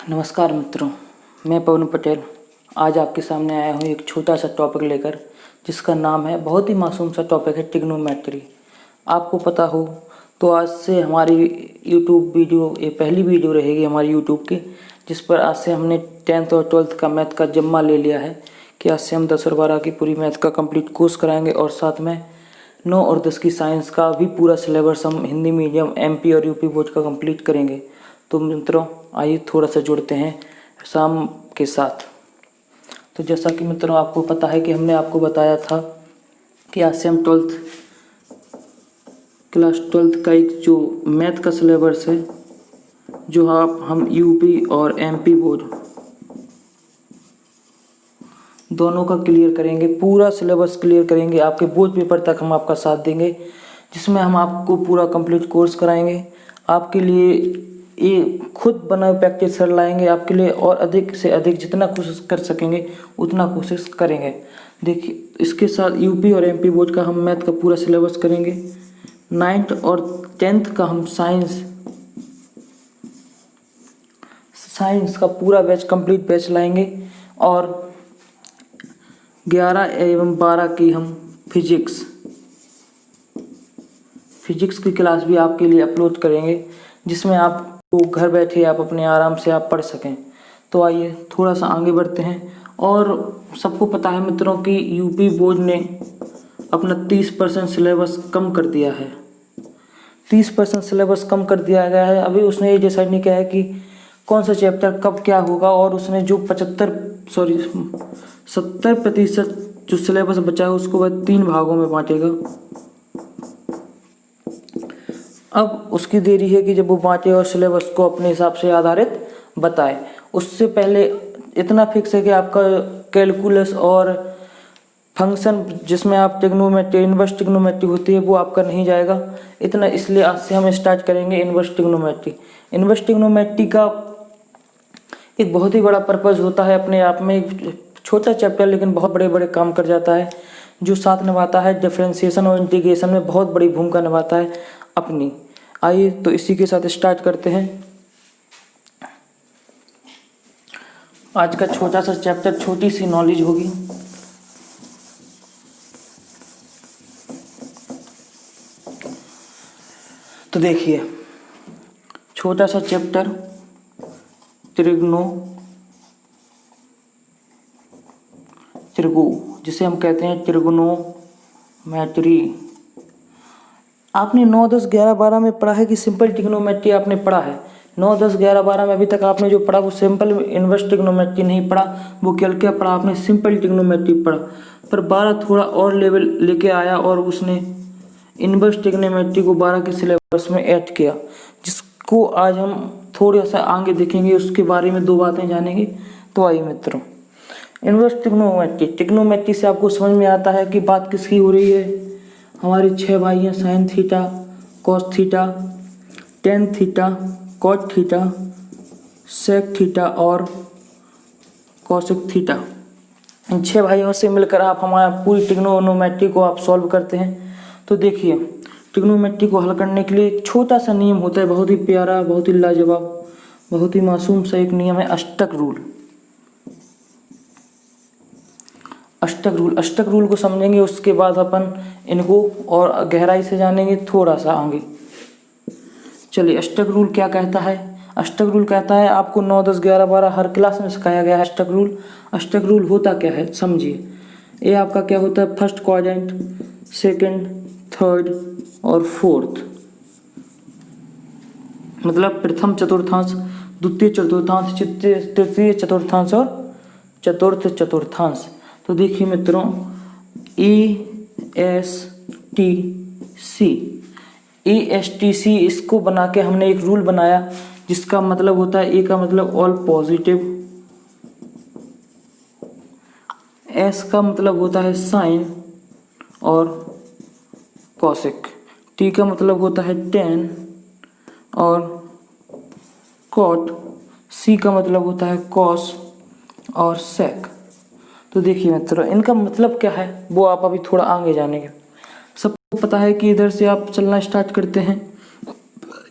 नमस्कार मित्रों, मैं पवन पटेल आज आपके सामने आया हूँ एक छोटा सा टॉपिक लेकर, जिसका नाम है, बहुत ही मासूम सा टॉपिक है, ट्रिग्नोमेट्री। आपको पता हो तो आज से हमारी यूट्यूब वीडियो, ये पहली वीडियो रहेगी हमारी यूट्यूब की, जिस पर आज से हमने 10th और 12th का मैथ का जिम्मा ले लिया है कि आज से हम 10 और 12 की पूरी मैथ का कंप्लीट कोर्स कराएंगे और साथ में 9 और 10 की साइंस का भी पूरा सिलेबस हम हिंदी मीडियम MP और UP बोर्ड का कंप्लीट करेंगे। तो मित्रों आइए थोड़ा सा जुड़ते हैं शाम के साथ। तो जैसा कि मित्रों आपको पता है कि हमने आपको बताया था कि आज से हम क्लास 12th का एक जो मैथ का सिलेबस है, जो हम UP और MP बोर्ड दोनों का क्लियर करेंगे, पूरा सिलेबस क्लियर करेंगे, आपके बोर्ड पेपर तक हम आपका साथ देंगे, जिसमें हम आपको पूरा कंप्लीट कोर्स कराएंगे। आपके लिए ये खुद बना प्रैक्टिस कर लाएंगे आपके लिए, और अधिक से अधिक जितना कोशिश कर सकेंगे उतना कोशिश करेंगे। देखिए, इसके साथ UP और MP बोर्ड का हम मैथ का पूरा सिलेबस करेंगे। 9th और 10th का हम साइंस का पूरा बैच, कंप्लीट बैच लाएंगे, और 11 एवं 12 की हम फिजिक्स की क्लास भी आपके लिए अपलोड करेंगे, जिसमें आपको घर बैठे आप अपने आराम से आप पढ़ सकें। तो आइए थोड़ा सा आगे बढ़ते हैं। और सबको पता है मित्रों कि UP बोर्ड ने अपना 30% सिलेबस कम कर दिया है। 30% सिलेबस कम कर दिया गया है। अभी उसने ये डिसाइड नहीं किया है कि कौन सा चैप्टर कब क्या होगा, और उसने जो 70% जो सिलेबस बचा है उसको वह 3 भागों में बांटेगा। अब उसकी देरी है कि जब वो बांटे और सिलेबस को अपने हिसाब से आधारित बताए। उससे पहले इतना फिक्स है कि आपका कैलकुलस और फंक्शन, जिसमें आप ट्रिग्नोमेट्री, इनवर्स ट्रिग्नोमेट्री होती है, वो आपका नहीं जाएगा इतना। इसलिए आज से हम स्टार्ट करेंगे इनवर्स ट्रिग्नोमेट्री। इनवर्स ट्रिग्नोमेट्री का एक बहुत ही बड़ा पर्पज़ होता है अपने आप में, एक छोटा चैप्टर लेकिन बहुत बड़े बड़े काम कर जाता है, जो साथ निभाता है डिफरेंशिएशन और इंटीग्रेशन में बहुत बड़ी भूमिका निभाता है अपनी। आइए तो इसी के साथ स्टार्ट करते हैं आज का छोटा सा चैप्टर, छोटी सी नॉलेज होगी। तो देखिए, छोटा सा चैप्टर जिसे हम कहते हैं ट्रिग्नोमेट्री। आपने 9, 10, 11, 12 में पढ़ा है कि सिंपल ट्रिग्नोमेट्री आपने पढ़ा है। 9, 10, 11, 12 में अभी तक आपने जो पढ़ा वो सिंपल इनवर्स ट्रिग्नोमेट्री नहीं पढ़ा, वो क्या पढ़ा आपने, सिंपल ट्रिग्नोमेट्री पढ़ा। पर 12 थोड़ा और लेवल लेके आया और उसने इनवर्स ट्रिग्नोमेट्री को 12 के सिलेबस में ऐड किया, जिसको आज हम थोड़ा सा आगे देखेंगे, उसके बारे में 2 बातें जानेंगे। तो आइए मित्रों, इनवर्स ट्रिग्नोमेट्री से आपको समझ में आता है कि बात किसकी हो रही है। हमारे 6 भाई हैं, sine theta, cos theta, tan theta, cot theta, sec theta और कॉसेक थीटा। इन 6 भाइयों से मिलकर आप हमारा पूरी ट्रिग्नोमेट्री को आप सॉल्व करते हैं। तो देखिए, ट्रिग्नोमेट्री को हल करने के लिए एक छोटा सा नियम होता है, बहुत ही प्यारा, बहुत ही लाजवाब, बहुत ही मासूम सा एक नियम है, अष्टक रूल। अष्टक रूल को समझेंगे, उसके बाद अपन इनको और गहराई से जानेंगे थोड़ा सा आगे। चलिए, अष्टक रूल क्या कहता है। अष्टक रूल कहता है, आपको 9, 10, 11, 12 हर क्लास में सिखाया गया है अष्टक रूल। अष्टक रूल होता क्या है समझिए। ये आपका क्या होता है, फर्स्ट क्वाड्रेंट, सेकंड, थर्ड और फोर्थ, मतलब प्रथम चतुर्थांश, द्वितीय चतुर्थांश, तृतीय चतुर्थांश और चतुर्थ चतुर्थांश। तो देखिए मित्रों, ASTC इसको बना के हमने एक रूल बनाया, जिसका मतलब होता है, A का मतलब ऑल पॉजिटिव, S का मतलब होता है साइन और कॉसेक, T का मतलब होता है टेन और कॉट, C का मतलब होता है कॉस और सेक। तो देखिए मित्रों, इनका मतलब क्या है वो आप अभी थोड़ा आगे जानेंगे। सबको पता है कि इधर से आप चलना स्टार्ट करते हैं,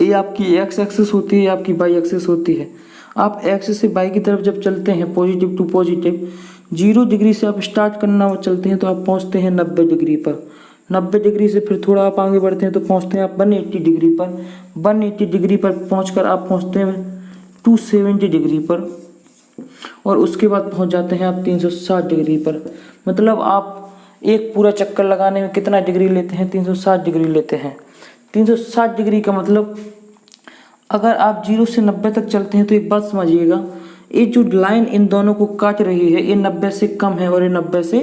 ये आपकी एक्स एक्सिस होती है, आपकी वाई एक्सिस होती है। आप एक्स से वाई की तरफ जब चलते हैं पॉजिटिव टू पॉजिटिव, 0 डिग्री से आप स्टार्ट करना चलते हैं तो आप पहुंचते हैं 90 डिग्री पर। 90 डिग्री से फिर थोड़ा आप आगे बढ़ते हैं तो पहुंचते हैं आप 180 डिग्री पर। 180 डिग्री पर पहुंचकर आप पहुंचते हैं 270 डिग्री पर, और उसके बाद पहुंच जाते हैं आप 360 डिग्री पर। मतलब आप एक पूरा चक्कर लगाने में कितना डिग्री लेते हैं? 360 डिग्री लेते हैं। 360 डिग्री का मतलब अगर आप 0 से 90 तक चलते हैं तो एक बात समझिएगा, ये जो लाइन इन दोनों को काट रही है ये 90 से कम है और ये 90 से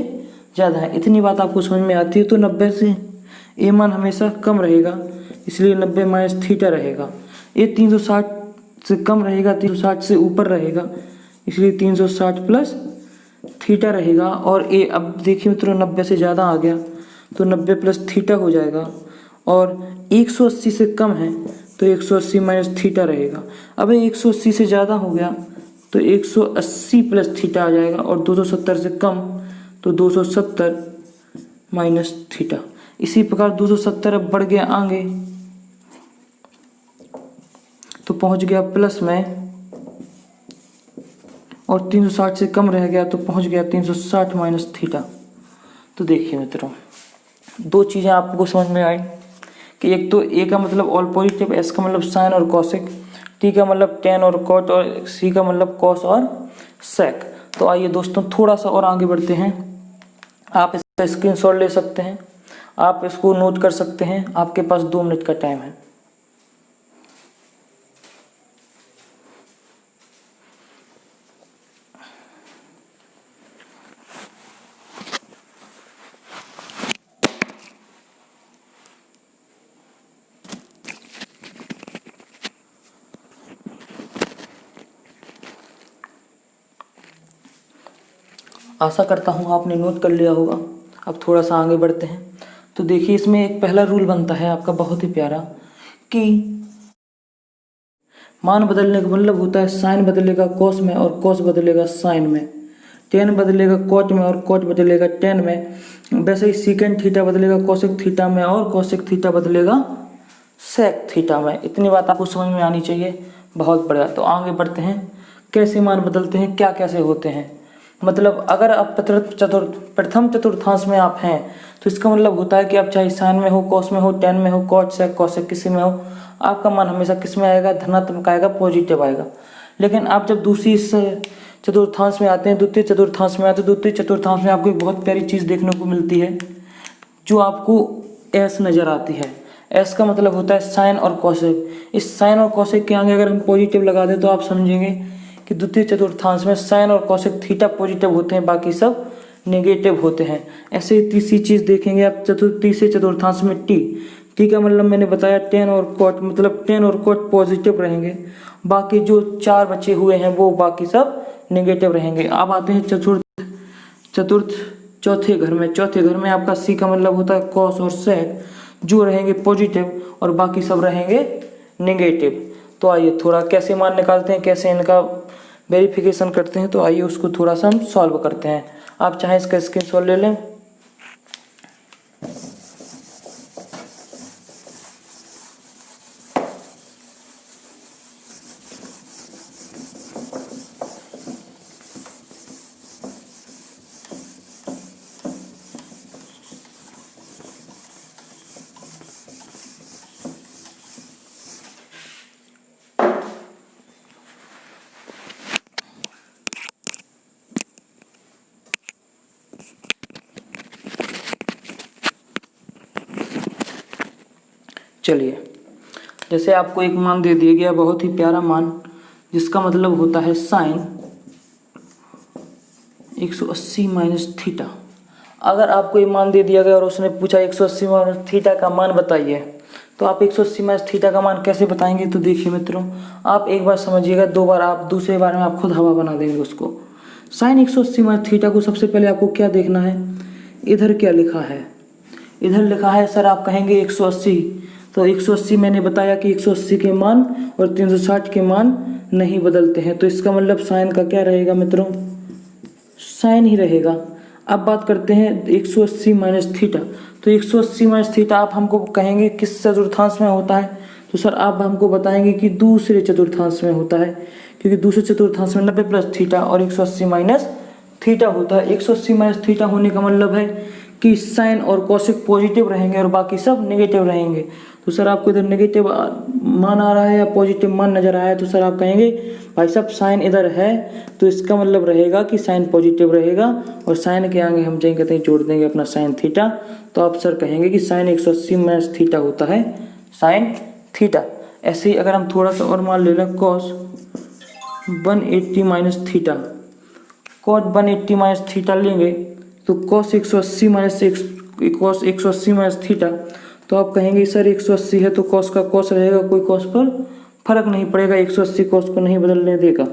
ज़्यादा है। इतनी बात आपको समझ में आती है? तो 90 से ये मान हमेशा कम रहेगा, इसलिए 90 माइनस थीटा रहेगा। ये 360 से कम रहेगा, 360 से ऊपर रहेगा, इसलिए 360 प्लस थीटा रहेगा। और ये अब देखिए मित्रों 90 से ज़्यादा आ गया तो 90 प्लस थीटा हो जाएगा, और 180 से कम है तो 180 माइनस थीटा रहेगा। अब ये 180 से ज़्यादा हो गया तो 180 प्लस थीटा आ जाएगा, और 270 से कम तो 270 माइनस थीटा। इसी प्रकार 270 अब बढ़ गया आगे तो पहुंच गया प्लस में, और 360 से कम रह गया तो पहुंच गया 360 माइनस थीटा। तो देखिए मित्रों, दो चीज़ें आपको समझ में आई कि एक तो ए का मतलब ऑल पॉजिटिव, एस का मतलब साइन और कॉसेक, टी का मतलब टेन और कॉट, और सी का मतलब कॉस और सेक। तो आइए दोस्तों थोड़ा सा और आगे बढ़ते हैं। आप इसका स्क्रीनशॉट ले सकते हैं, आप इसको नोट कर सकते हैं, आपके पास 2 मिनट का टाइम है। आशा करता हूँ आपने नोट कर लिया होगा। अब थोड़ा सा आगे बढ़ते हैं। तो देखिए इसमें एक पहला रूल बनता है आपका बहुत ही प्यारा, कि मान बदलने का मतलब होता है साइन बदलेगा कॉस में और कॉस बदलेगा साइन में, टेन बदलेगा कॉट में और कॉट बदलेगा टेन में। वैसे ही सीकेंड थीटा बदलेगा कोसेक थीटा में और कोसेक थीटा बदलेगा सेक थीटा में। इतनी बात आपको समझ में आनी चाहिए। बहुत बढ़िया। तो आगे बढ़ते हैं, कैसे मान बदलते हैं, क्या कैसे होते हैं। मतलब अगर आप प्रथम चतुर्थांश में आप हैं तो इसका मतलब होता है कि आप चाहे साइन में हो, कॉस में हो, टेन में हो, कॉट सेक कोसेक किसी में हो, आपका मान हमेशा किस में आएगा? धनात्मक आएगा, पॉजिटिव आएगा। लेकिन आप जब दूसरी चतुर्थांश में आते हैं, द्वितीय चतुर्थांश में आते हैं, द्वितीय चतुर्थांश में आपको एक बहुत प्यारी चीज़ देखने को मिलती है जो आपको एस नज़र आती है। एस का मतलब होता है साइन और कोसेक। इस साइन और कोसेक के आगे अगर हम पॉजिटिव लगा दें तो आप समझेंगे कि द्वितीय चतुर्थांश में साइन और कोसेक थीटा पॉजिटिव होते हैं, बाकी सब नेगेटिव होते हैं। ऐसे ही तीसरी चीज़ देखेंगे आप तीसरे चतुर्थांश में टी का मतलब मैंने बताया टेन और कॉट, मतलब टेन और कॉट पॉजिटिव रहेंगे, बाकी जो 4 बचे हुए हैं वो बाकी सब नेगेटिव रहेंगे। अब आते हैं चौथे घर में आपका सी का मतलब होता है कॉस और सेक, जो रहेंगे पॉजिटिव और बाकी सब रहेंगे नेगेटिव। तो आइए थोड़ा कैसे मान निकालते हैं, कैसे इनका वेरिफिकेशन करते हैं, तो आइए उसको थोड़ा सा हम सॉल्व करते हैं। आप चाहें इसका स्क्रीनशॉट ले लें। चलिए, जैसे आपको एक मान दे दिया गया, बहुत ही प्यारा मान, जिसका मतलब होता है साइन 180 माइनस थीटा। अगर आपको ये मान दे दिया गया और उसने पूछा 180 माइनस थीटा का मान बताइए, तो आप 180 माइनस थीटा का मान कैसे बताएंगे। तो देखिए मित्रों, आप एक बार समझिएगा, 2 बार आप दूसरे बार में आप खुद हवा बना देंगे उसको। साइन 180 माइनस थीटा को सबसे पहले आपको क्या देखना है, इधर क्या लिखा है। इधर लिखा है सर, आप कहेंगे 180, तो 180 मैंने बताया कि 180 के मान और 360 के मान नहीं बदलते हैं, तो इसका मतलब साइन का क्या रहेगा मित्रों, साइन ही रहेगा। अब बात करते हैं 180 माइनस थीटा। तो 180 माइनस थीटा आप हमको कहेंगे किस चतुर्थांश में होता है, तो सर आप हमको बताएंगे कि दूसरे चतुर्थांश में होता है, क्योंकि दूसरे चतुर्थांश में 90 प्लस थीटा और 180 माइनस थीटा होता है। 180 माइनस थीटा होने का मतलब है कि साइन और कोसेक पॉजिटिव रहेंगे और बाकी सब नेगेटिव रहेंगे। तो सर आपको इधर नेगेटिव मान आ रहा है या पॉजिटिव मान नजर आया है, तो सर आप कहेंगे भाई साहब साइन इधर है तो इसका मतलब रहेगा कि साइन पॉजिटिव रहेगा, और साइन के आगे हम जाएंगे कहीं जोड़ देंगे अपना साइन थीटा। तो आप सर कहेंगे कि साइन 180 माइनस थीटा होता है साइन थीटा। ऐसे ही अगर हम थोड़ा सा और मान ले लें cos 180 minus theta, cos 180 minus theta लेंगे तो cos 180 minus cos 180 minus theta, तो आप कहेंगे सर 180 है तो कॉस का कॉस रहेगा, कोई कॉस पर फर्क नहीं पड़ेगा, 180 कॉस को नहीं बदलने देगा।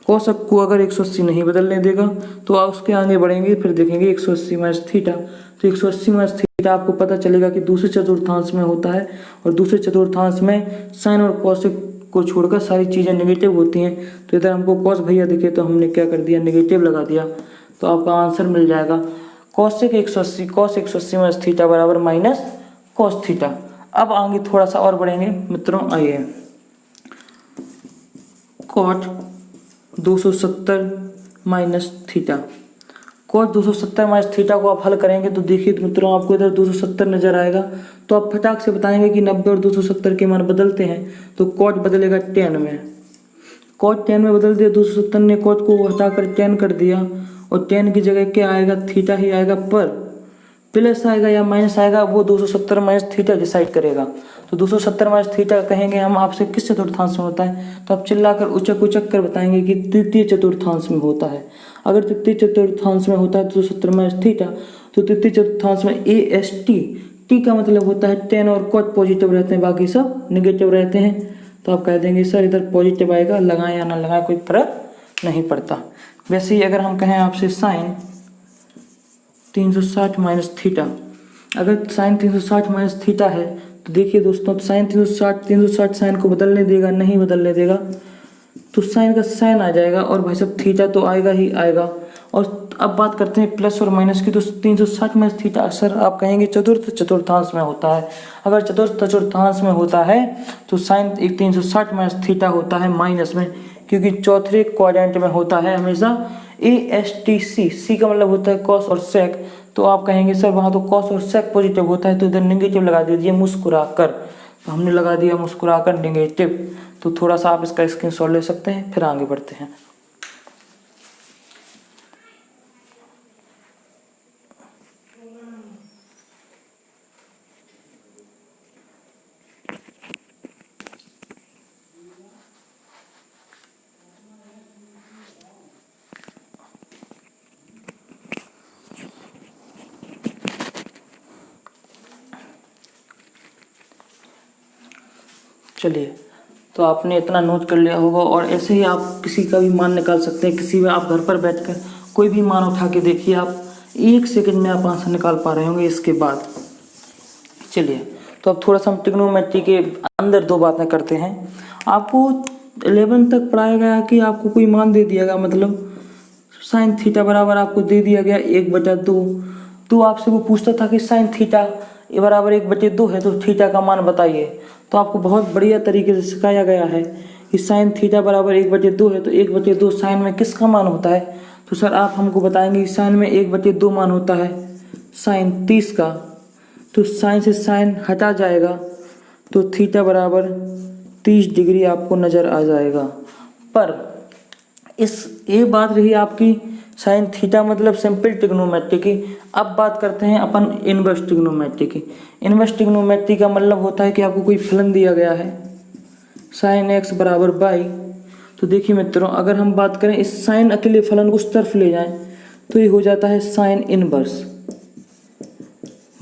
कॉस को अगर 180 नहीं बदलने देगा तो आप उसके आगे बढ़ेंगे, फिर देखेंगे 180 माइनस थीटा, तो 180 माइनस थीटा आपको पता चलेगा कि दूसरे चतुर्थांश में होता है, और दूसरे चतुर्थांश में साइन और कॉस को छोड़कर सारी चीज़ें नेगेटिव होती हैं। तो इधर हमको कॉस भैया दिखे तो हमने क्या कर दिया, नेगेटिव लगा दिया, तो आपका आंसर मिल जाएगा कॉसेक 180 कॉस 180 माइनस थीटा बराबर माइनस कॉस थीटा। अब आगे थोड़ा सा और बढ़ेंगे मित्रों, आइए cot 270 minus theta. Cot 270 minus theta को आप हल करेंगे तो देखिए मित्रों आपको इधर 270 नजर आएगा, तो आप फटाक से बताएंगे कि 90 और 270 के मान बदलते हैं, तो कॉट बदलेगा 10 में, कॉट 10 में बदल दिया। 270 ने कॉट को हटाकर 10 कर दिया, और 10 की जगह क्या आएगा, थीटा ही आएगा, पर प्लस आएगा या माइनस आएगा वो 270 माइनस थीटा डिसाइड करेगा। तो 270 माइनस थीटा कहेंगे हम आपसे किस चतुर्थांश में होता है, तो आप चिल्लाकर उचक उचक कर बताएंगे कि तृतीय चतुर्थांश में होता है। अगर तृतीय चतुर्थांश में होता है 270 माइनस थीटा, तो तृतीय चतुर्थांश में AST, टी का मतलब होता है 10 और कॉट पॉजिटिव रहते हैं, बाकी सब निगेटिव रहते हैं। तो आप कह देंगे सर इधर पॉजिटिव आएगा, लगाएं या ना लगाएं कोई फर्क नहीं पड़ता। वैसे ही अगर हम कहें आपसे साइन 360 माइनस थीटा, अगर साइन 360 माइनस थीटा है तो देखिए दोस्तों साइन 360 साइन को बदलने देगा, नहीं बदलने देगा, तो साइन का साइन आ जाएगा और भाई साहब थीटा तो आएगा ही आएगा। और अब बात करते हैं प्लस और माइनस की, तो 360 माइनस थीटा सर आप कहेंगे चतुर्थ चतुर्थांश में होता है। अगर चतुर्थ चतुर्थांश में होता है तो साइन 360 माइनस थीटा होता है माइनस में, क्योंकि चौथे क्वाड्रेंट में होता है हमेशा ASTC, सी का मतलब होता है कॉस और सेक। तो आप कहेंगे सर वहाँ तो कॉस और सेक पॉजिटिव होता है, तो इधर नेगेटिव लगा दीजिए मुस्कुराकर, तो हमने लगा दिया मुस्कुराकर नेगेटिव। तो थोड़ा सा आप इसका स्क्रीनशॉट ले सकते हैं, फिर आगे बढ़ते हैं। चलिए, तो आपने इतना नोट कर लिया होगा, और ऐसे ही आप किसी का भी मान निकाल सकते हैं। किसी में आप घर पर बैठकर कोई भी मान उठा के देखिए, आप 1 सेकंड में आप आंसर निकाल पा रहे होंगे इसके बाद। चलिए, तो अब थोड़ा सा हम ट्रिग्नोमेट्री के अंदर 2 बातें करते हैं। आपको 11 तक पढ़ाया गया कि आपको कोई मान दे दिया गया, मतलब साइन थीटा बराबर आपको दे दिया गया 1/2, तो आपसे वो पूछता था कि साइन थीटा बराबर 1/2 है तो थीटा का मान बताइए। तो आपको बहुत बढ़िया तरीके से सिखाया गया है कि साइन थीटा बराबर 1/2 है, तो 1/2 साइन में किसका मान होता है, तो सर आप हमको बताएंगे कि साइन में 1/2 मान होता है साइन 30 का, तो साइन से साइन हटा जाएगा तो थीटा बराबर 30 डिग्री आपको नज़र आ जाएगा। पर ये बात रही आपकी साइन थीटा मतलब सिंपल ट्रिग्नोमेट्री की। अब बात करते हैं अपन इनवर्स ट्रिग्नोमेट्री की। इनवर्स ट्रिग्नोमेट्री का मतलब होता है कि आपको कोई फलन दिया गया है साइन x बराबर बाई, तो देखिए मित्रों अगर हम बात करें इस साइन अकेले फलन को उस तरफ ले जाएं तो ये हो जाता है साइन इनवर्स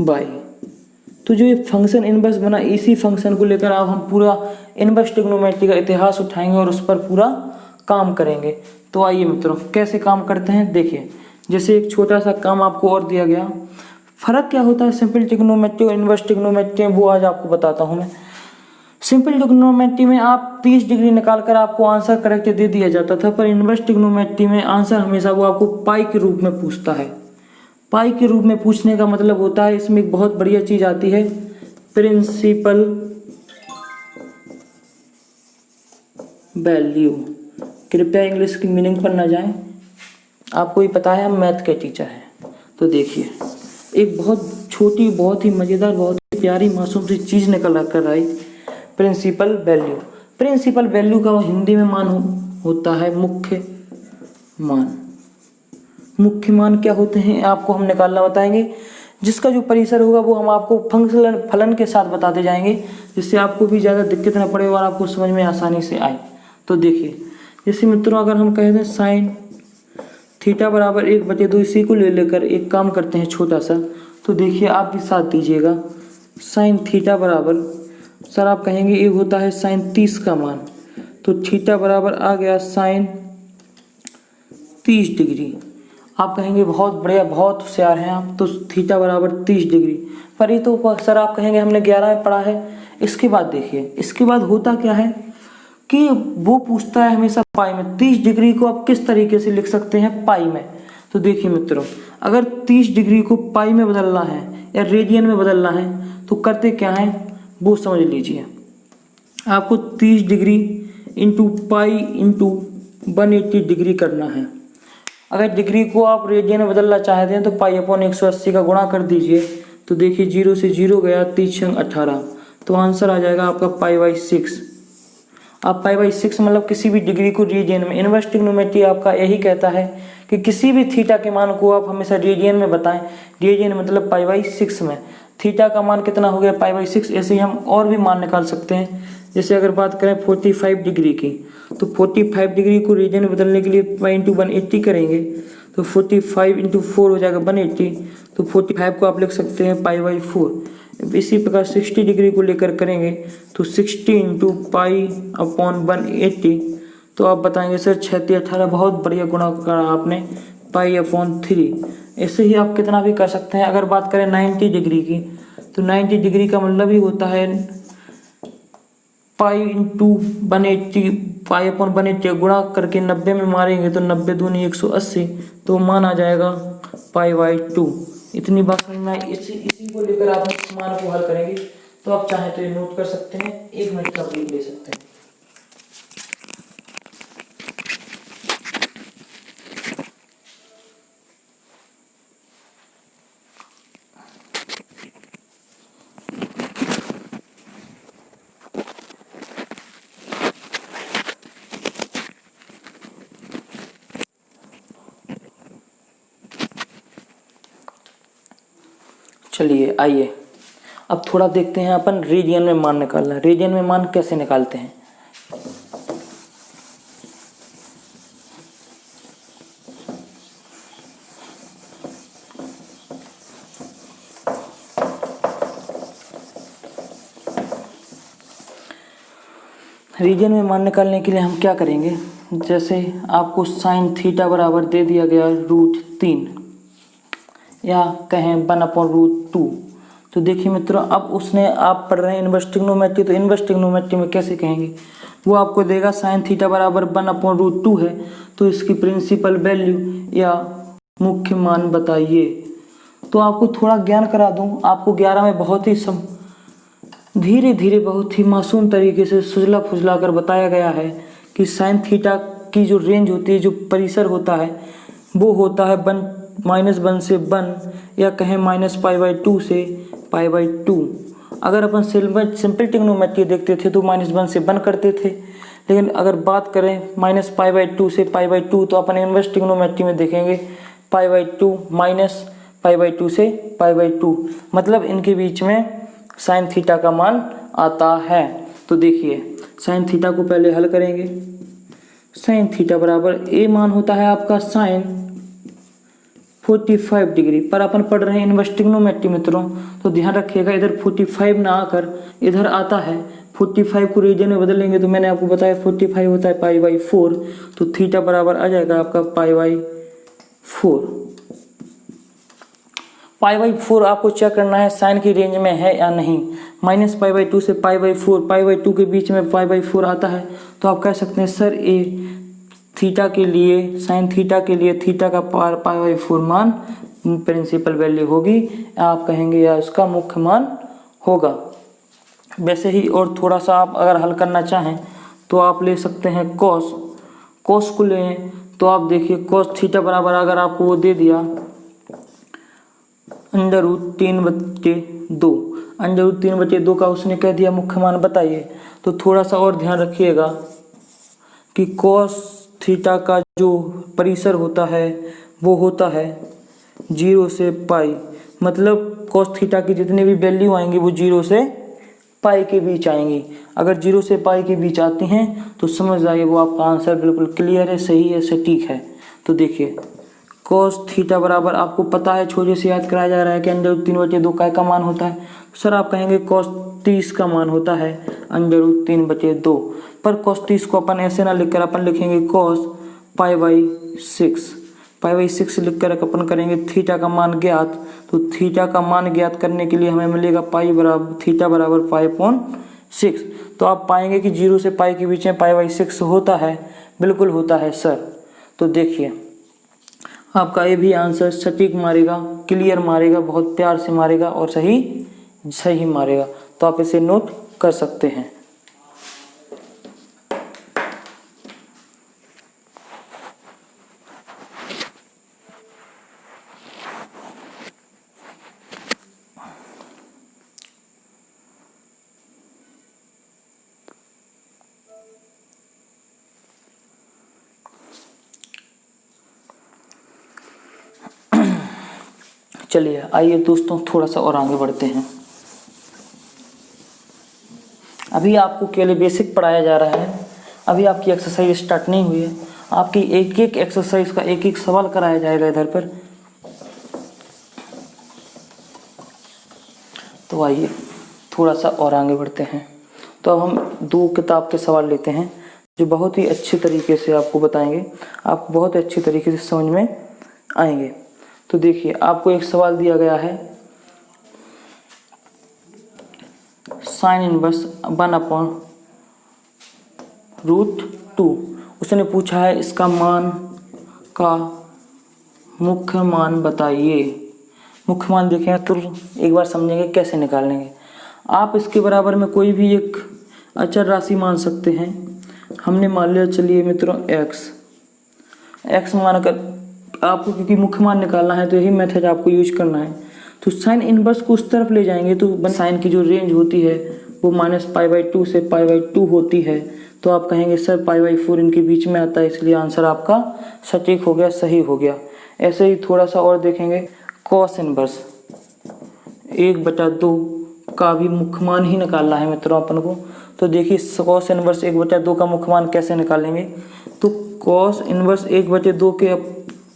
बाई। तो जो ये फंक्शन इनवर्स बना, इसी फंक्शन को लेकर अब हम पूरा इनवर्स ट्रिग्नोमेट्री का इतिहास उठाएंगे और उस पर पूरा काम करेंगे। तो आइए मित्रों कैसे काम करते हैं देखिए। जैसे एक छोटा सा काम आपको और दिया गया, फर्क क्या होता है सिंपल ट्रिग्नोमेट्री और इनवर्स ट्रिग्नोमेट्री वो आज आपको बताता हूँ मैं। सिंपल ट्रिग्नोमेट्री में आप 30 डिग्री निकालकर आपको आंसर करेक्ट दे दिया जाता था, पर इनवर्स ट्रिग्नोमेट्री में आंसर हमेशा वो आपको पाई के रूप में पूछता है। पाई के रूप में पूछने का मतलब होता है, इसमें एक बहुत बढ़िया चीज आती है प्रिंसिपल वैल्यू। कृपया इंग्लिश की मीनिंग पर ना जाएं, आपको ही पता है हम मैथ के टीचर हैं। तो देखिए एक बहुत छोटी, बहुत ही मज़ेदार, बहुत ही प्यारी मासूम सी चीज़ निकल कर आई, प्रिंसिपल वैल्यू। प्रिंसिपल वैल्यू का हिंदी में मान होता है मुख्य मान। मुख्य मान क्या होते हैं आपको हम निकालना बताएंगे, जिसका जो परिसर होगा वो हम आपको फलन के साथ बताते जाएंगे, जिससे आपको भी ज़्यादा दिक्कत ना पड़े और आपको समझ में आसानी से आए। तो देखिए जैसे मित्रों अगर हम कह दें साइन थीटा बराबर 1/2, इसी को ले लेकर एक काम करते हैं छोटा सा। तो देखिए आप भी साथ दीजिएगा। साइन थीटा बराबर, सर आप कहेंगे ये होता है साइन 30 का मान, तो थीटा बराबर आ गया साइन 30 डिग्री। आप कहेंगे बहुत बढ़िया, बहुत होशियार हैं आप, तो थीटा बराबर 30 डिग्री। पर ये तो सर आप कहेंगे हमने 11 में पढ़ा है। इसके बाद देखिए, इसके बाद होता क्या है कि वो पूछता है हमेशा पाई में। 30 डिग्री को आप किस तरीके से लिख सकते हैं पाई में। तो देखिए मित्रों, अगर 30 डिग्री को पाई में बदलना है या रेडियन में बदलना है तो करते क्या है वो समझ लीजिए। आपको 30 degree into pi into 180 degree करना है। अगर डिग्री को आप रेडियन में बदलना चाहते हैं तो पाई अपॉन 180 का गुणा कर दीजिए। तो देखिए 0 से 0 गया, 30 × 18, तो आंसर आ जाएगा आपका पाई/6। आप पाई/6 मतलब किसी भी डिग्री को रेडियन में, इनवर्स ट्रिग्नोमेट्री आपका यही कहता है कि किसी भी थीटा के मान को आप हमेशा रेडियन में बताएं। रेडियन मतलब पाई/6 में। थीटा का मान कितना हो गया पाई/6। ऐसे ही हम और भी मान निकाल सकते हैं। जैसे अगर बात करें 45 डिग्री की, तो 45 डिग्री को रेडियन में बदलने के लिए पाई इंटू 180 करेंगे, तो 45 इंटू 4 हो जाएगा 180। तो 45 को आप लिख सकते हैं पाई/4। इसी प्रकार 60 डिग्री को लेकर करेंगे तो 60 इंटू पाई अपॉन 180। तो आप बताएंगे सर 6×18, बहुत बढ़िया गुणा करा आपने, पाई अपॉन 3। ऐसे ही आप कितना भी कर सकते हैं। अगर बात करें 90 डिग्री की, तो 90 डिग्री का मतलब ही होता है पाई इंटू 180, पाई अपॉन 180 गुणा करके 90 में मारेंगे तो 90 दूनी 180, तो मान आ जाएगा पाई/2। इतनी बात समझ में आई। इसी को लेकर आप मान को हल करेंगे। तो आप चाहें तो ये नोट कर सकते हैं, 1 मिनट का ब्रेक ले सकते हैं। चलिए आइए अब थोड़ा देखते हैं अपन रेडियन में मान निकालना। रेडियन में मान कैसे निकालते हैं। रेडियन में मान निकालने के लिए हम क्या करेंगे, जैसे आपको साइन थीटा बराबर दे दिया गया √3 या कहें 1/√2। तो देखिए मित्रों, अब उसने, आप पढ़ रहे हैं इनवर्स ट्रिग्नोमेट्री, तो इनवर्स ट्रिग्नोमेट्री में कैसे कहेंगे, वो आपको देगा साइन थीटा बराबर 1/√2 है, तो इसकी प्रिंसिपल वैल्यू या मुख्य मान बताइए। तो आपको थोड़ा ज्ञान करा दूं, आपको 11 में बहुत ही धीरे धीरे, बहुत ही मासूम तरीके से सुझला फुझला कर बताया गया है कि साइन थीटा की जो रेंज होती है, जो परिसर होता है, वो होता है -1 से 1 या कहें -पाई/2 से पाई/2। अगर अपन सिंपल ट्रिग्नोमेट्री देखते थे तो -1 से 1 करते थे, लेकिन अगर बात करें -पाई/2 से पाई/2 तो अपन इनवर्स ट्रिग्नोमेट्री में देखेंगे पाई/2 -पाई/2 से पाई/2, मतलब इनके बीच में साइन थीटा का मान आता है। तो देखिए साइन थीटा को पहले हल करेंगे। साइन थीटा बराबर ए मान होता है आपका साइन 45 डिग्री, पर अपन पढ़ रहे हैं इनवर्स ट्रिग्नोमेट्री मित्रों, तो ध्यान रखिएगा इधर 45 ना आकर इधर आता है 45 को रेडियन में बदलेंगे, तो मैंने आपको बताया 45 होता है पाई/4, तो थीटा बराबर आ जाएगा आपका पाई/4। पाई/4 आपको चेक करना है साइन की रेंज में है या नहीं। -पाई/2 से पाई/4, पाई/2 के बीच में पाई/4 आता है, तो आप कह सकते हैं सर ए थीटा के लिए, साइन थीटा के लिए थीटा का पाई/4 मान प्रिंसिपल वैल्यू होगी, आप कहेंगे या उसका मुख्य मान होगा। वैसे ही और थोड़ा सा आप अगर हल करना चाहें तो आप ले सकते हैं कॉस। कॉस को लें तो आप देखिए कॉस थीटा बराबर अगर आपको वो दे दिया √3/2, √3/2 का उसने कह दिया मुख्य मान बताइए। तो थोड़ा सा और ध्यान रखिएगा कि कॉस थीटा का जो परिसर होता है वो होता है 0 से पाई, मतलब कॉस थीटा की जितनी भी वैल्यू आएंगी वो 0 से पाई के बीच आएंगी। अगर 0 से पाई के बीच आती हैं तो समझ जाइए वो आपका आंसर बिल्कुल क्लियर है, सही है, सटीक है। तो देखिए कॉस थीटा बराबर आपको पता है, छोटे से याद कराया जा रहा है कि √3/2 का मान होता है। सर आप कहेंगे कॉस 30 का मान होता है √3/2, पर कॉस 30 को अपन ऐसे ना लिखकर अपन लिखेंगे कॉस π/6, π/6 लिखकर अपन करेंगे थीटा का मान ज्ञात। तो थीटा का मान ज्ञात करने के लिए हमें मिलेगा थीटा बराबर π/6। तो आप पाएंगे कि 0 से पाई के बीच में π/6 होता है, बिल्कुल होता है सर। तो देखिए आपका ये भी आंसर सटीक मारेगा, क्लियर मारेगा, बहुत प्यार से मारेगा और सही मारेगा। तो आप इसे नोट कर सकते हैं। चलिए आइए दोस्तों थोड़ा सा और आगे बढ़ते हैं। अभी आपको केवल बेसिक पढ़ाया जा रहा है, अभी आपकी एक्सरसाइज स्टार्ट नहीं हुई है। आपकी एक एक एक्सरसाइज का एक एक सवाल कराया जाएगा इधर पर। तो आइए थोड़ा सा और आगे बढ़ते हैं। तो अब हम 2 किताब के सवाल लेते हैं जो बहुत ही अच्छे तरीके से आपको बताएंगे, आपको बहुत अच्छी तरीके से समझ में आएंगे। तो देखिए आपको एक सवाल दिया गया है sin इनवर्स 1/√2। उसने पूछा है इसका मान का मुख्य मान बताइए। मुख्य मान देखेंगे तो एक बार समझेंगे कैसे निकालेंगे। आप इसके बराबर में कोई भी एक अचर राशि मान सकते हैं। हमने मान लिया, चलिए मित्रों x मानकर आपको, क्योंकि मुख्य मान निकालना है तो यही मेथड आपको यूज करना है। तो साइन इनवर्स को उस तरफ ले जाएंगे तो साइन की जो रेंज होती है वो -π/2 से π/2 होती है। तो आप कहेंगे सर π/4 इनके बीच में आता है, इसलिए आंसर आपका सटीक हो गया, सही हो गया। ऐसे ही थोड़ा सा और देखेंगे, कॉस इनवर्स 1/2 का भी मुख्य मान ही निकालना है मित्रों अपन को। तो देखिए कॉस इनवर्स 1/2 का मुख्य मान कैसे निकालेंगे। तो कॉस इनवर्स 1/2 के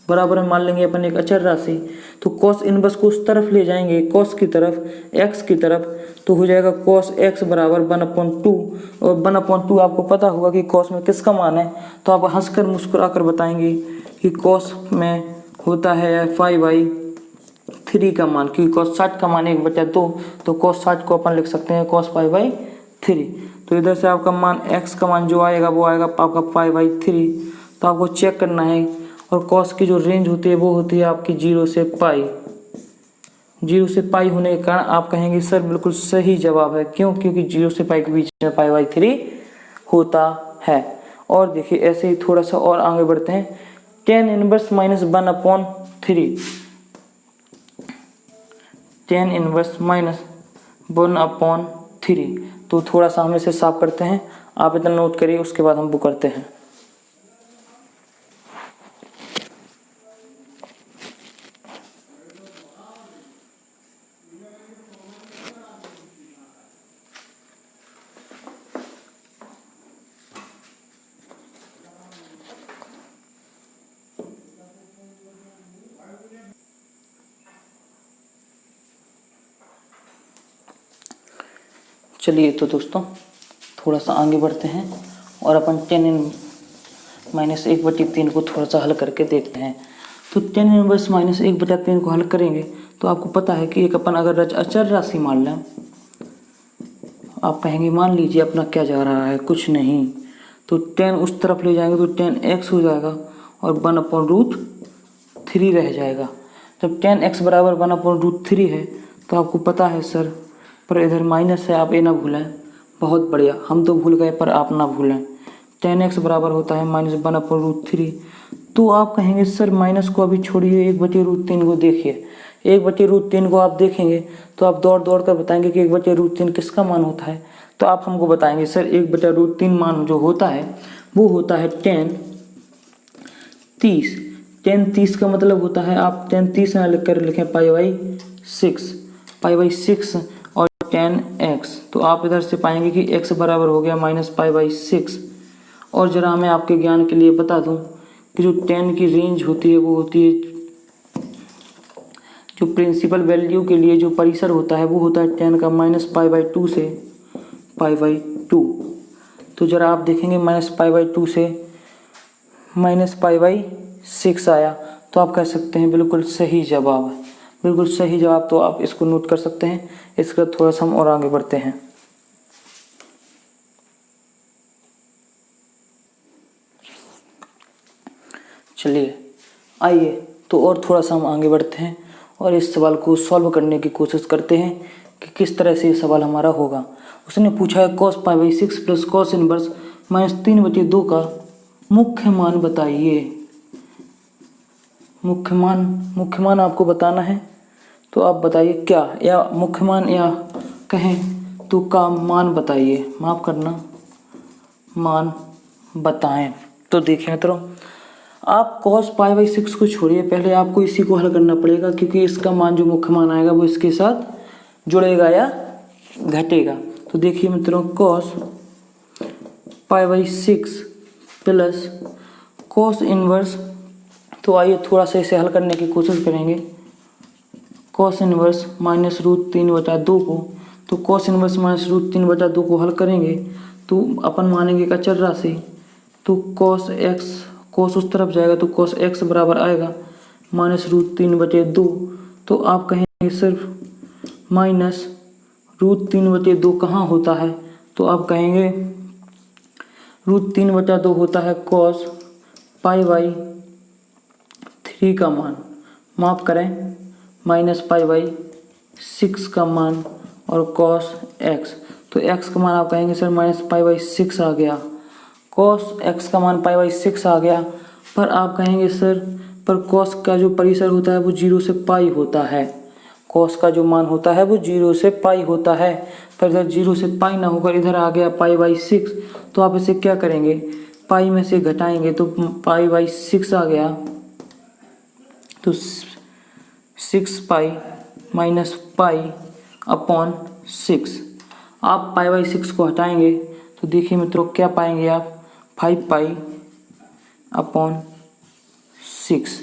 बराबर में मान लेंगे अपन एक अचर राशि। तो कॉस इनवर्स को उस तरफ ले जाएंगे, कॉस की तरफ, एक्स की तरफ, तो हो जाएगा कॉस x बराबर 1/2। और 1/2 आपको पता होगा कि कॉस में किसका मान है। तो आप हंसकर मुस्कुराकर बताएंगे कि कॉस में होता है π/3 का मान, क्योंकि कॉस 60 का मान 1/2, तो कॉस 60 को अपन लिख सकते हैं कॉस π/3। तो इधर से आपका मान x का मान जो आएगा वो आएगा आपका π/3। तो आपको चेक करना है। और कॉस की जो रेंज होती है वो होती है आपकी 0 से पाई। 0 से पाई होने के कारण आप कहेंगे सर बिल्कुल सही जवाब है। क्यों? क्योंकि 0 से पाई के बीच में π/3 होता है। और देखिए ऐसे ही थोड़ा सा और आगे बढ़ते हैं। tan inverse -1/3, tan inverse -1/3। तो थोड़ा सा हम इसे साफ करते हैं, आप इतना नोट करिए, उसके बाद हम वो करते हैं। चलिए तो दोस्तों थोड़ा सा आगे बढ़ते हैं और अपन tan -1/3 को थोड़ा सा हल करके देखते हैं। तो tan इनवर्स -1/3 को हल करेंगे तो आपको पता है कि एक अपन अगर अचर राशि मान लें, आप कहेंगे मान लीजिए अपना क्या जा रहा है, कुछ नहीं। तो tan उस तरफ ले जाएंगे तो tan x हो जाएगा और 1/√3 रह जाएगा। जब tan x बराबर 1/√3 है तो आपको पता है सर, पर इधर माइनस है, आप ये ना भूलें। बहुत बढ़िया, हम तो भूल गए पर आप ना भूलें। 10x बराबर होता है -1/√3। तो आप कहेंगे सर माइनस को अभी छोड़िए, 1/√3 को देखिए। 1/√3 को आप देखेंगे तो आप दौड़ दौड़ कर बताएंगे कि 1/√3 किसका मान होता है। तो आप हमको बताएंगे सर 1/√3 मान जो होता है वो होता है 10 30। 10 30 का मतलब होता है, आप 10 30 ना लिख कर लिखें पाई/6 और 10x। तो आप इधर से पाएंगे कि x बराबर हो गया -पाई/6। और ज़रा मैं आपके ज्ञान के लिए बता दूं कि जो 10 की रेंज होती है वो होती है, जो प्रिंसिपल वैल्यू के लिए जो परिसर होता है वो होता है 10 का -पाई/2 से पाई/2। तो ज़रा आप देखेंगे -पाई/2 से -पाई/6 आया, तो आप कह सकते हैं बिल्कुल सही जवाब, बिल्कुल सही जवाब। तो आप इसको नोट कर सकते हैं। इसका थोड़ा सा हम और आगे बढ़ते हैं। चलिए आइए तो और थोड़ा सा हम आगे बढ़ते हैं और इस सवाल को सॉल्व करने की कोशिश करते हैं कि किस तरह से ये सवाल हमारा होगा। उसने पूछा है cos π/6 प्लस cos इनवर्स -3/2 का मुख्य मान बताइए। मुख्य मान आपको बताना है, तो आप बताइए क्या, या मुख्य मान या कहें तो का मान बताइए, माफ़ करना मान बताएं। तो देखिए मित्रों, आप cos π/6 को छोड़िए, पहले आपको इसी को हल करना पड़ेगा क्योंकि इसका मान जो मुख्य मान आएगा वो इसके साथ जुड़ेगा या घटेगा। तो देखिए मित्रों, cos π/6 प्लस cos इनवर्स, तो आइए थोड़ा सा इसे हल करने की कोशिश करेंगे। cos इनवर्स -√3/2 को, तो cos इनवर्स -√3/2 को हल करेंगे तो अपन मानेंगे कि अचर राशि, तो cos x, cos उस तरफ जाएगा तो cos x बराबर आएगा -√3/2। तो आप कहेंगे सिर्फ -√3/2 कहाँ होता है, तो आप कहेंगे √3/2 होता है cos π/3 का मान, माफ़ करें -π/6 का मान और cos x। तो x का मान आप कहेंगे सर -π/6 आ गया, cos x का मान π/6 आ गया। पर आप कहेंगे सर पर cos का जो परिसर होता है वो 0 से पाई होता है, cos का जो मान होता है वो 0 से पाई होता है। पर इधर 0 से पाई ना होकर इधर आ गया π/6, तो आप इसे क्या करेंगे, पाई में से घटाएंगे तो π/6 आ गया। तो 6π - π/6, आप π/6 को हटाएंगे तो देखिए मित्रों क्या पाएंगे आप, 5π/6।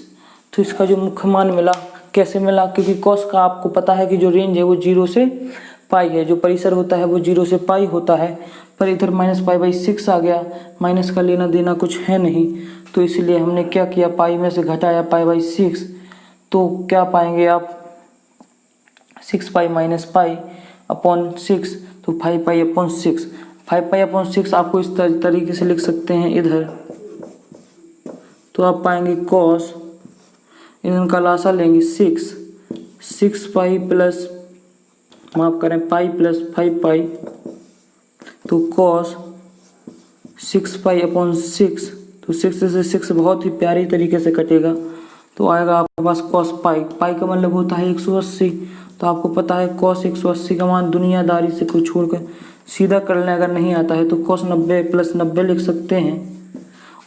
तो इसका जो मुख्य मान मिला, कैसे मिला, क्योंकि cos का आपको पता है कि जो रेंज है वो 0 से पाई है, जो परिसर होता है वो 0 से पाई होता है। पर इधर -π/6 आ गया, माइनस का लेना देना कुछ है नहीं, तो इसलिए हमने क्या किया, पाई में से घटाया π/6। तो क्या पाएंगे आप, 6π - π/6, तो 5π/6। 5π/6 आपको इस तरीके से लिख सकते हैं इधर, तो आप पाएंगे cos, इनका लासा लेंगे 6π प्लस, माफ़ करें, पाई प्लस 5π, तो cos 6π/6। तो 6 से 6 बहुत ही प्यारी तरीके से कटेगा, तो आएगा आपके पास cos पाई का मतलब होता है 180। तो आपको पता है cos 180 का मान दुनियादारी से कुछ छोड़कर सीधा करने अगर नहीं आता है तो cos 90 + 90 लिख सकते हैं।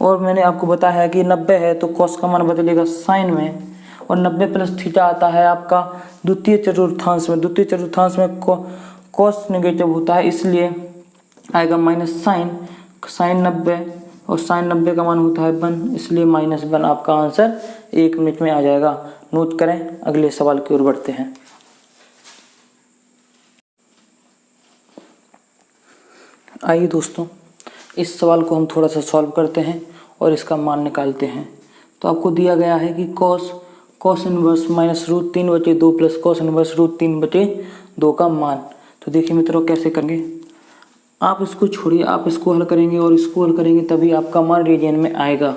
और मैंने आपको बताया है कि 90 है तो cos का मान बदलेगा साइन में, और 90 + थीटा आता है आपका द्वितीय चतुर्थांश में। द्वितीय चतुर्थांश में cos नेगेटिव होता है, इसलिए आएगा -sin 90, और sin 90 का मान होता है 1, इसलिए -1 आपका आंसर 1 मिनट में आ जाएगा। नोट करें, अगले सवाल की ओर बढ़ते हैं। आइए दोस्तों, इस सवाल को हम थोड़ा सा सॉल्व करते हैं और इसका मान निकालते हैं। तो आपको दिया गया है कि cos inverse -√3/2 plus cos inverse √3/2 का मान। तो देखिए मित्रों कैसे करेंगे, आप इसको छोड़िए, आप इसको हल करेंगे और इसको हल करेंगे तभी आपका मान रेडियन में आएगा।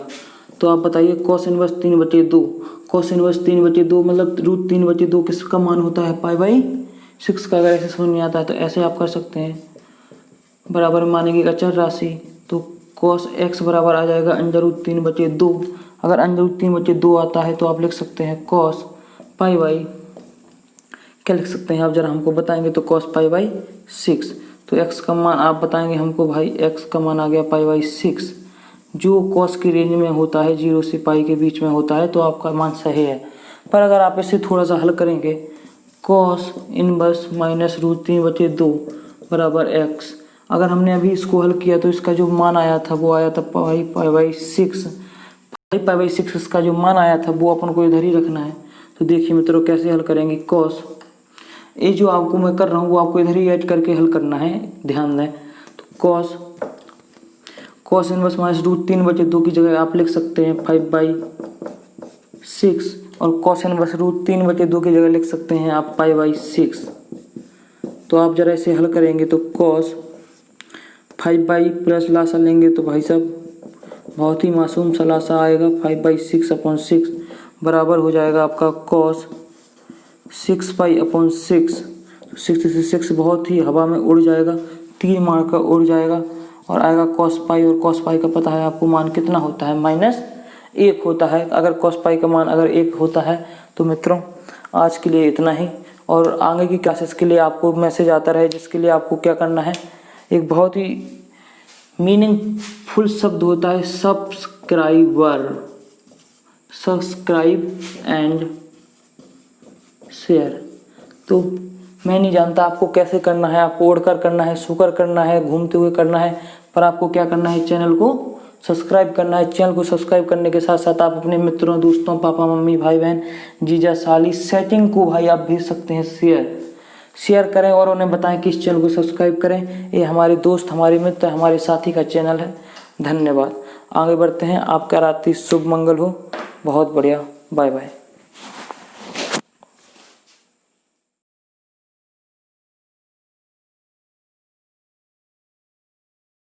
तो आप बताइए cos इनवर्स 3/2, cos इनवर्स 3/2 मतलब √3/2 किसका मान होता है, π/6 का। अगर ऐसे समझ में आता है तो ऐसे आप कर सकते हैं, बराबर मानेंगे अचर राशि, तो कॉस एक्स बराबर आ जाएगा √3/2। अगर √3/2 आता है तो आप लिख सकते हैं कॉस पाई बाई, क्या लिख सकते हैं आप जरा हमको बताएंगे, तो कॉस पाई बाई 6। तो एक्स का मान आप बताएंगे हमको भाई, एक्स का मान आ गया पाई/6, जो कॉस की रेंज में होता है 0 से पाई के बीच में होता है, तो आपका मान सही है। पर अगर आप इसे थोड़ा सा हल करेंगे, कॉस इनवर्स -√3/2 बराबर एक्स, अगर हमने अभी इसको हल किया तो इसका जो मान आया था वो आया था पाई/6। पाई/6 इसका जो मान आया था वो अपन को इधर ही रखना है। तो देखिए मित्रों कैसे हल करेंगे, कॉस ये जो आपको मैं कर रहा हूँ वो आपको इधर ही ऐड करके हल करना है, ध्यान दें। तो कॉस इनवर्स -√3/2 की जगह आप लिख सकते हैं 5/6, और कॉस इनवर्स √3/2 की जगह लिख सकते हैं आप पाई/6। तो आप जरा इसे हल करेंगे तो कॉस 5 प्लस लासा लेंगे तो भाई साहब बहुत ही मासूम सा लासा आएगा, 5/6/6 बराबर हो जाएगा आपका कॉस 6π/6। 6 बहुत ही हवा में उड़ जाएगा, 3 मार कर उड़ जाएगा और आएगा कॉस पाई, और कॉस पाई का पता है आपको मान कितना होता है, -1 होता है। अगर कॉस पाई का मान अगर 1 होता है तो मित्रों आज के लिए इतना ही, और आगे की क्लासेस के लिए आपको मैसेज आता रहे, जिसके लिए आपको क्या करना है, एक बहुत ही मीनिंगफुल शब्द होता है सब्सक्राइब एंड शेयर। तो मैं नहीं जानता आपको कैसे करना है, आपको उड़कर करना है, सोकर करना है, घूमते हुए करना है, पर आपको क्या करना है, चैनल को सब्सक्राइब करना है। चैनल को सब्सक्राइब करने के साथ साथ आप अपने मित्रों, दोस्तों, पापा मम्मी, भाई बहन, जीजा साली, सेटिंग को भाई आप भेज सकते हैं शेयर करें और उन्हें बताएं कि इस चैनल को सब्सक्राइब करें। ये हमारे दोस्त, हमारे मित्र, हमारे साथी का चैनल है। धन्यवाद। आगे बढ़ते हैं, आपका रात्रि शुभ मंगल हो। बहुत बढ़िया, बाय बाय।